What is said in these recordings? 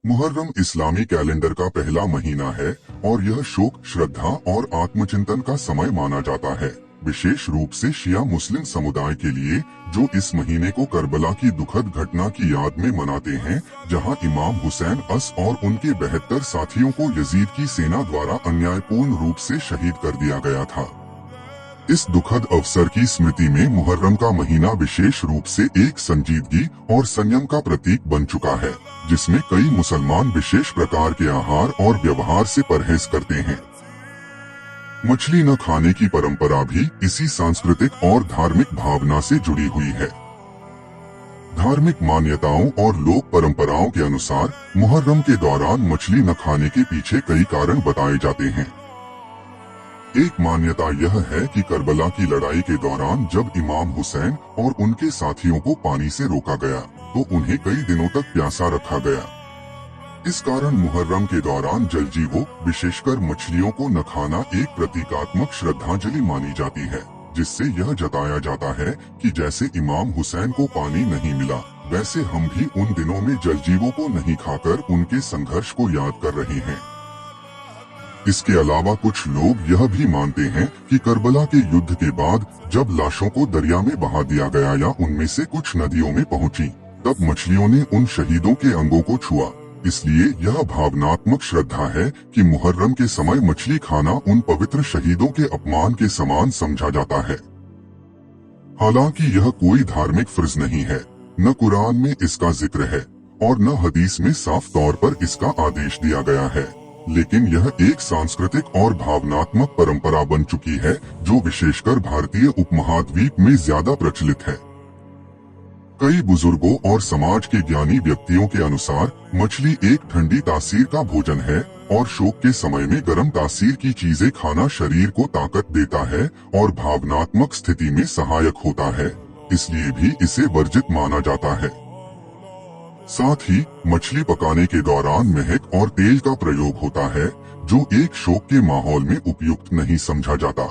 मुहर्रम इस्लामी calendar का पहला महीना है और यह शोक, श्रद्धा और आत्मचिंतन का समय माना जाता है, विशेष रूप से शिया मुस्लिम समुदाय के लिए, जो इस महीने को करबला की दुखद घटना की याद में मनाते हैं, जहां इमाम हुसैन अस और उनके 72 साथियों को यजीद की सेना द्वारा अन्यायपूर्ण रूप से शहीद कर दिया गया था। इस दुखद अवसर की स्मृति में मुहर्रम का महीना विशेष रूप से एक संजीदगी और संयम का प्रतीक बन चुका है, जिसमें कई मुसलमान विशेष प्रकार के आहार और व्यवहार से परहेज करते हैं। मछली न खाने की परंपरा भी इसी सांस्कृतिक और धार्मिक भावना से जुड़ी हुई है। धार्मिक मान्यताओं और लोक परंपराओं के अनुसार मुहर्रम के दौरान मछली न खाने के पीछे कई कारण बताए जाते हैं। एक मान्यता यह है कि करबला की लड़ाई के दौरान जब इमाम हुसैन और उनके साथियों को पानी से रोका गया, तो उन्हें कई दिनों तक प्यासा रखा गया। इस कारण मुहर्रम के दौरान जलजीवों, विशेषकर मछलियों को न खाना एक प्रतीकात्मक श्रद्धांजलि मानी जाती है, जिससे यह जताया जाता है कि जैसे इमाम हुसैन को पानी नहीं मिला, वैसे हम भी उन दिनों में जलजीवों को नहीं खाकर उनके संघर्ष को याद कर रहे हैं। इसके अलावा कुछ लोग यह भी मानते हैं कि करबला के युद्ध के बाद जब लाशों को दरिया में बहा दिया गया या उनमें से कुछ नदियों में पहुंची, तब मछलियों ने उन शहीदों के अंगों को छुआ। इसलिए यह भावनात्मक श्रद्धा है कि मुहर्रम के समय मछली खाना उन पवित्र शहीदों के अपमान के समान समझा जाता है। हालांकि यह कोई धार्मिक फर्ज नहीं है, न कुरान में इसका जिक्र है और न हदीस में साफ तौर पर इसका आदेश दिया गया है, लेकिन यह एक सांस्कृतिक और भावनात्मक परंपरा बन चुकी है, जो विशेषकर भारतीय उपमहाद्वीप में ज्यादा प्रचलित है। कई बुजुर्गों और समाज के ज्ञानी व्यक्तियों के अनुसार मछली एक ठंडी तासीर का भोजन है और शोक के समय में गर्म तासीर की चीजें खाना शरीर को ताकत देता है और भावनात्मक स्थिति में सहायक होता है, इसलिए भी इसे वर्जित माना जाता है। साथ ही मछली पकाने के दौरान महक और तेल का प्रयोग होता है, जो एक शोक के माहौल में उपयुक्त नहीं समझा जाता।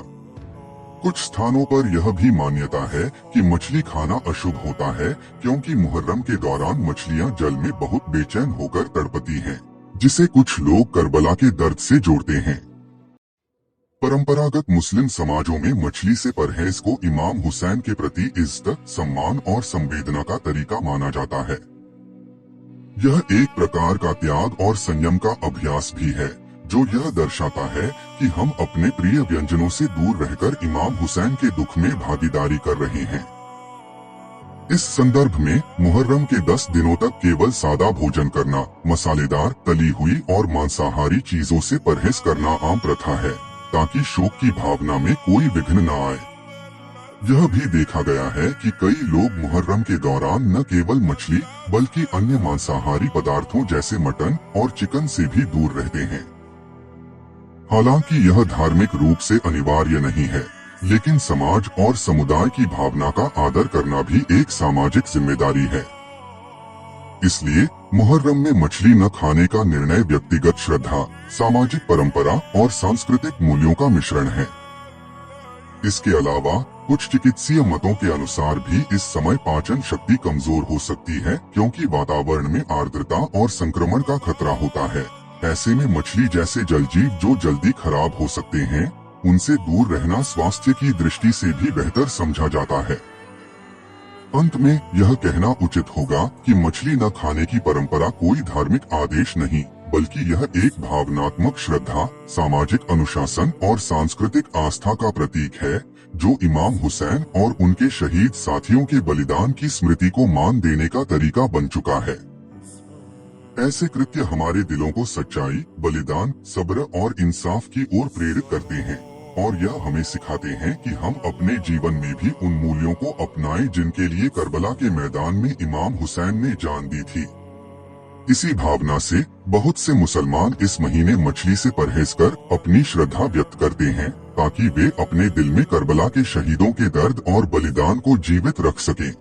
कुछ स्थानों पर यह भी मान्यता है कि मछली खाना अशुभ होता है, क्योंकि मुहर्रम के दौरान मछलियां जल में बहुत बेचैन होकर तड़पती हैं, जिसे कुछ लोग करबला के दर्द से जोड़ते हैं। परंपरागत मुस्लिम समाजों में मछली से परहेज को इमाम हुसैन के प्रति इज्जत, सम्मान और संवेदना का तरीका माना जाता है। यह एक प्रकार का त्याग और संयम का अभ्यास भी है, जो यह दर्शाता है कि हम अपने प्रिय व्यंजनों से दूर रहकर इमाम हुसैन के दुख में भागीदारी कर रहे हैं। इस संदर्भ में मुहर्रम के 10 दिनों तक केवल सादा भोजन करना, मसालेदार, तली हुई और मांसाहारी चीजों से परहेज करना आम प्रथा है, ताकि शोक की भावना में कोई विघ्न न आए। यह भी देखा गया है कि कई लोग मुहर्रम के दौरान न केवल मछली बल्कि अन्य मांसाहारी पदार्थों जैसे मटन और चिकन से भी दूर रहते हैं। हालांकि यह धार्मिक रूप से अनिवार्य नहीं है, लेकिन समाज और समुदाय की भावना का आदर करना भी एक सामाजिक जिम्मेदारी है। इसलिए मुहर्रम में मछली न खाने का निर्णय व्यक्तिगत श्रद्धा, सामाजिक परंपरा और सांस्कृतिक मूल्यों का मिश्रण है। इसके अलावा कुछ चिकित्सीय मतों के अनुसार भी इस समय पाचन शक्ति कमजोर हो सकती है, क्योंकि वातावरण में आर्द्रता और संक्रमण का खतरा होता है। ऐसे में मछली जैसे जलजीव जो जल्दी खराब हो सकते हैं, उनसे दूर रहना स्वास्थ्य की दृष्टि से भी बेहतर समझा जाता है। अंत में यह कहना उचित होगा कि मछली न खाने की परंपरा कोई धार्मिक आदेश नहीं, बल्कि यह एक भावनात्मक श्रद्धा, सामाजिक अनुशासन और सांस्कृतिक आस्था का प्रतीक है, जो इमाम हुसैन और उनके शहीद साथियों के बलिदान की स्मृति को मान देने का तरीका बन चुका है। ऐसे कृत्य हमारे दिलों को सच्चाई, बलिदान, सब्र और इंसाफ की ओर प्रेरित करते हैं और यह हमें सिखाते हैं कि हम अपने जीवन में भी उन मूल्यों को अपनाएं जिनके लिए करबला के मैदान में इमाम हुसैन ने जान दी थी। इसी भावना से बहुत से मुसलमान इस महीने मछली से परहेज कर अपनी श्रद्धा व्यक्त करते हैं, ताकि वे अपने दिल में करबला के शहीदों के दर्द और बलिदान को जीवित रख सकें।